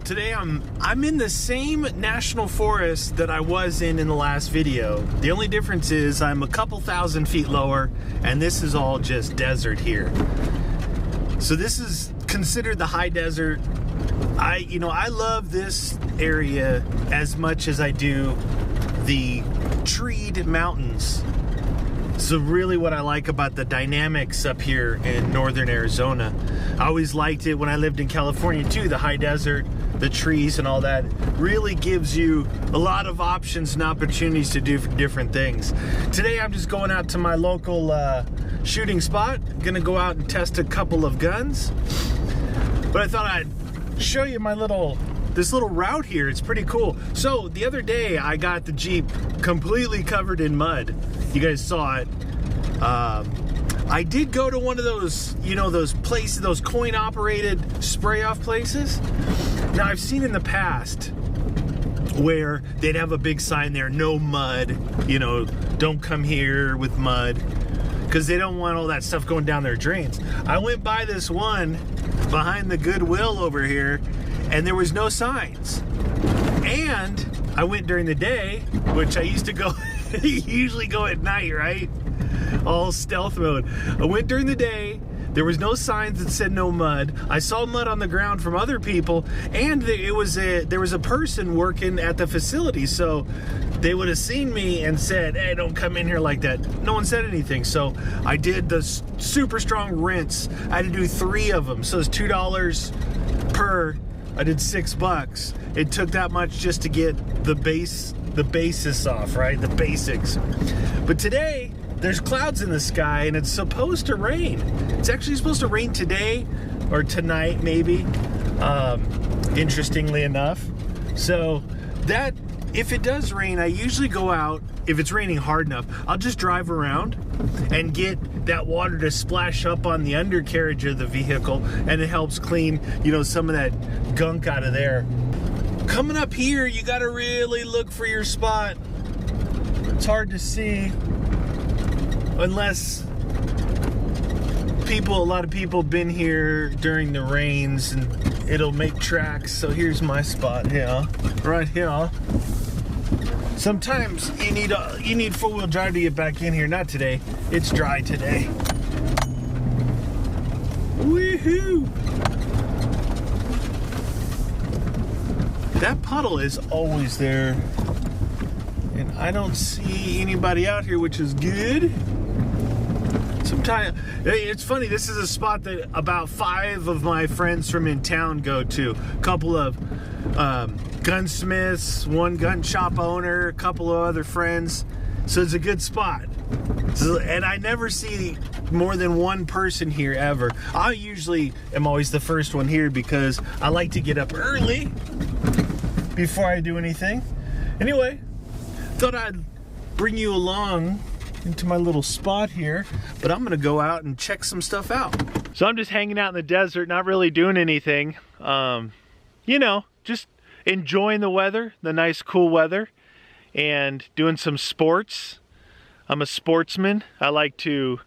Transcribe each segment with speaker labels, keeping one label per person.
Speaker 1: today I'm in the same national forest that I was in the last video. The only difference is I'm a couple thousand feet lower, and this is all just desert here. So this is considered the high desert. I love this area as much as I do the treed mountains. So really what I like about the dynamics up here in northern Arizona. I always liked it when I lived in California too. The high desert, the trees and all that really gives you a lot of options and opportunities to do different things. Today I'm just going out to my local shooting spot. Gonna go out and test a couple of guns. But I thought I'd show you this little route here. It's pretty cool. So the other day I got the Jeep completely covered in mud. You guys saw it. I did go to one of those, those places, those coin operated spray off places. Now I've seen in the past where they'd have a big sign there, no mud, don't come here with mud, because they don't want all that stuff going down their drains. I went by this one behind the Goodwill over here, and there was no signs. And I went during the day, which I used to go, usually go at night, right? All stealth mode. I went during the day. There was no signs that said no mud. I saw mud on the ground from other people, and there was a person working at the facility, so they would have seen me and said, hey, don't come in here like that. No one said anything, so I did the super strong rinse. I had to do 3 of them, so it's $2 per. I did $6. It took that much just to get the basis off, right? The basics. But today, there's clouds in the sky and it's supposed to rain. It's actually supposed to rain today or tonight, maybe, interestingly enough. So that, if it does rain, I usually go out, if it's raining hard enough, I'll just drive around and get that water to splash up on the undercarriage of the vehicle, and it helps clean, some of that gunk out of there. Coming up here, you gotta really look for your spot. It's hard to see unless a lot of people been here during the rains, and it'll make tracks. So here's my spot here, right here. Sometimes you need four-wheel drive to get back in here. Not today. It's dry today. Woohoo! That puddle is always there, and I don't see anybody out here, which is good. Sometimes it's funny. This is a spot that about 5 of my friends from in town go to. A couple of gunsmiths, one gun shop owner, a couple of other friends. So it's a good spot. And I never see more than one person here ever. I usually am always the first one here because I like to get up early before I do anything. Anyway, thought I'd bring you along into my little spot here, but I'm gonna go out and check some stuff out. So I'm just hanging out in the desert, not really doing anything. Just enjoying the weather, the nice cool weather, and doing some sports. I'm a sportsman. I like to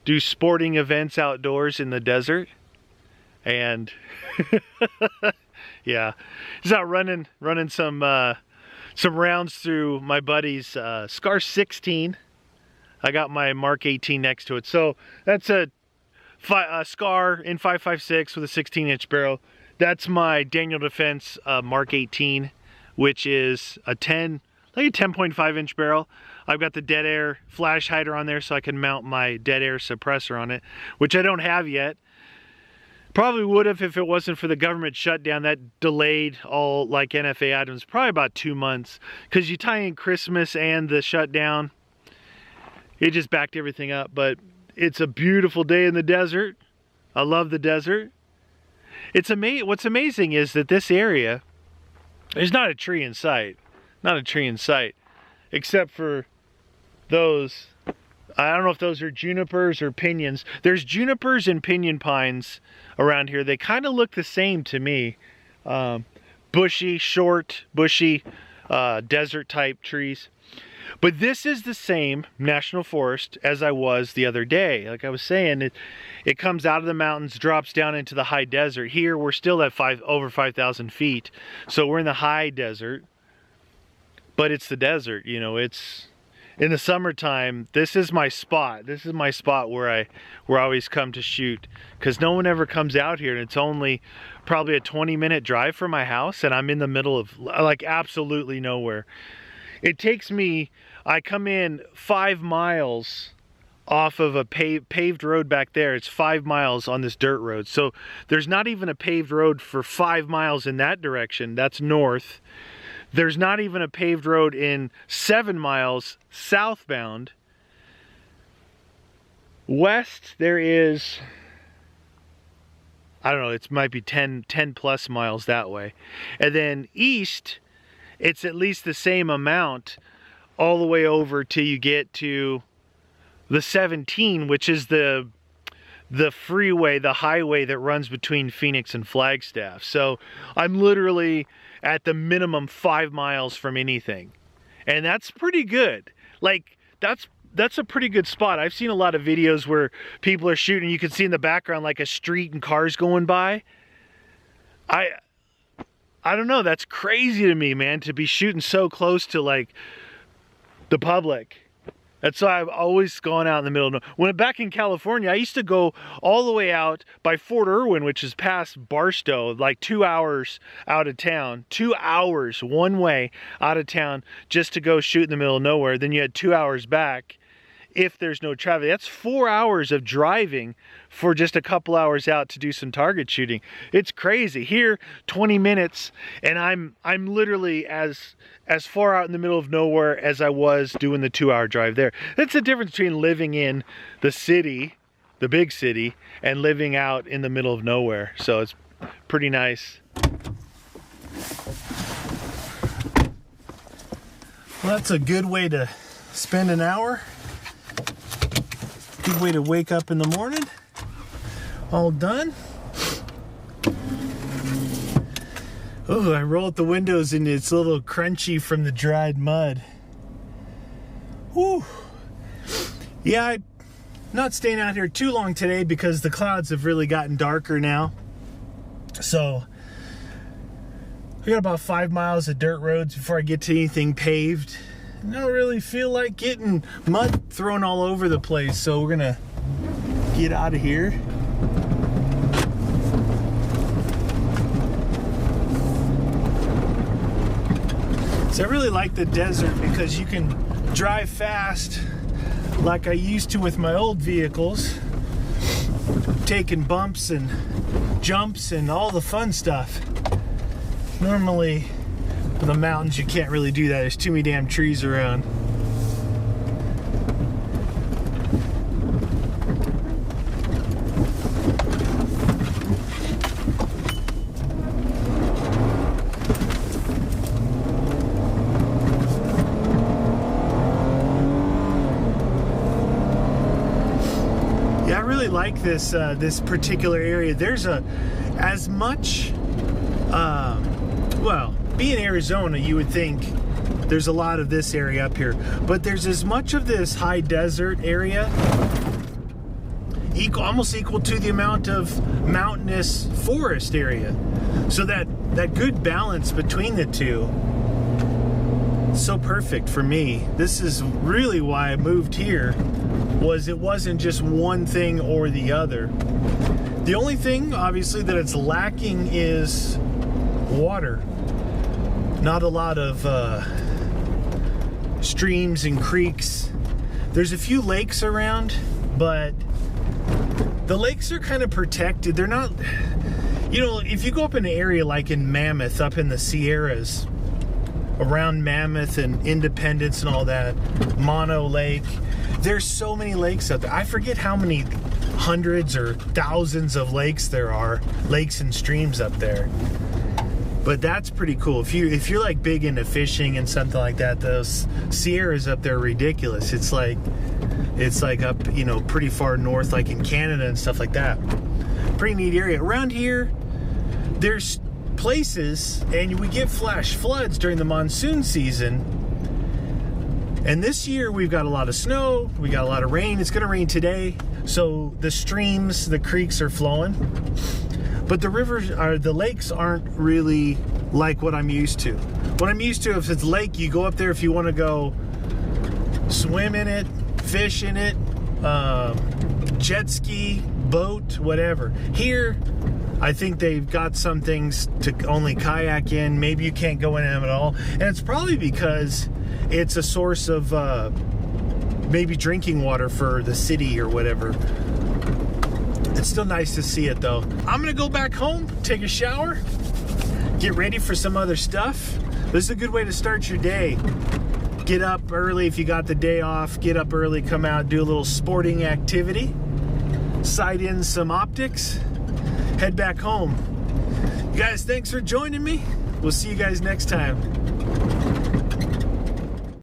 Speaker 1: do sporting events outdoors in the desert. And yeah, just out running some rounds through my buddy's Scar 16. I got my Mark 18 next to it. So that's a Scar in 5.56 with a 16-inch barrel. That's my Daniel Defense Mark 18, which is a 10.5-inch barrel. I've got the dead air flash hider on there so I can mount my dead air suppressor on it, which I don't have yet. Probably would have if it wasn't for the government shutdown. That delayed all like NFA items probably about 2 months, because you tie in Christmas and the shutdown. It just backed everything up. But it's a beautiful day in the desert. I love the desert. What's amazing is that this area, there's not a tree in sight. Not a tree in sight. Except for those, I don't know if those are junipers or pinions. There's junipers and pinion pines around here. They kind of look the same to me. Bushy, short, bushy, desert type trees. But this is the same national forest as I was the other day. Like I was saying, it comes out of the mountains, drops down into the high desert. Here, we're still at over 5,000 feet. So we're in the high desert, but it's the desert, you know, it's in the summertime. This is my spot. This is my spot where I always come to shoot, because no one ever comes out here, and it's only probably a 20-minute drive from my house, and I'm in the middle of like absolutely nowhere. It takes me, I come in 5 miles off of a paved road back there. It's 5 miles on this dirt road. So there's not even a paved road for 5 miles in that direction. That's north. There's not even a paved road in 7 miles southbound. West, there is, I don't know, it might be 10 plus miles that way. And then east, it's at least the same amount all the way over till you get to the 17, which is the freeway, the highway that runs between Phoenix and Flagstaff. So I'm literally at the minimum 5 miles from anything. And that's pretty good. Like, that's a pretty good spot. I've seen a lot of videos where people are shooting, you can see in the background like a street and cars going by. I don't know, that's crazy to me, man, to be shooting so close to like the public. That's why I've always gone out in the middle of when back in California, I used to go all the way out by Fort Irwin, which is past Barstow, like 2 hours out of town. 2 hours one way out of town just to go shoot in the middle of nowhere. Then you had 2 hours back if there's no traffic. That's 4 hours of driving for just a couple hours out to do some target shooting. It's crazy. Here, 20 minutes, and I'm literally as far out in the middle of nowhere as I was doing the 2 hour drive there. That's the difference between living in the city, the big city, and living out in the middle of nowhere. So it's pretty nice. Well, that's a good way to spend an hour. Good way to wake up in the morning. All done. Oh, I roll out the windows and it's a little crunchy from the dried mud. Whew. Yeah, I'm not staying out here too long today because the clouds have really gotten darker now. So I got about 5 miles of dirt roads before I get to anything paved. I don't really feel like getting mud thrown all over the place, so we're gonna get out of here. So I really like the desert because you can drive fast like I used to with my old vehicles, taking bumps and jumps and all the fun stuff. Normally in the mountains you can't really do that. There's too many damn trees around. Yeah, I really like this this particular area. There's as much well, being Arizona, you would think there's a lot of this area up here, but there's as much of this high desert area, almost equal to the amount of mountainous forest area. So that good balance between the two, so perfect for me. This is really why I moved here, was it wasn't just one thing or the other. The only thing, obviously, that it's lacking is water. Not a lot of streams and creeks. There's a few lakes around, but the lakes are kind of protected. They're not, you know, if you go up in an area like in Mammoth, up in the Sierras, around Mammoth and Independence and all that, Mono Lake, there's so many lakes up there. I forget how many hundreds or thousands of lakes there are, lakes and streams up there. But that's pretty cool. If you're like big into fishing and something like that, those Sierras up there are ridiculous. It's like up, you know, pretty far north, like in Canada and stuff like that. Pretty neat area. Around here, there's places, and we get flash floods during the monsoon season, And this year we've got a lot of snow, we got a lot of rain. It's gonna rain today, so the streams, the creeks are flowing. But the rivers, or the lakes, aren't really like what I'm used to. What I'm used to, if it's lake, you go up there if you want to go swim in it, fish in it, jet ski, boat, whatever. Here, I think they've got some things to only kayak in. Maybe you can't go in them at all. And it's probably because it's a source of maybe drinking water for the city or whatever. It's still nice to see it though. I'm gonna go back home, take a shower, get ready for some other stuff. This is a good way to start your day. Get up early if you got the day off. Get up early, come out, do a little sporting activity. Sight in some optics. Head back home. You guys, thanks for joining me. We'll see you guys next time.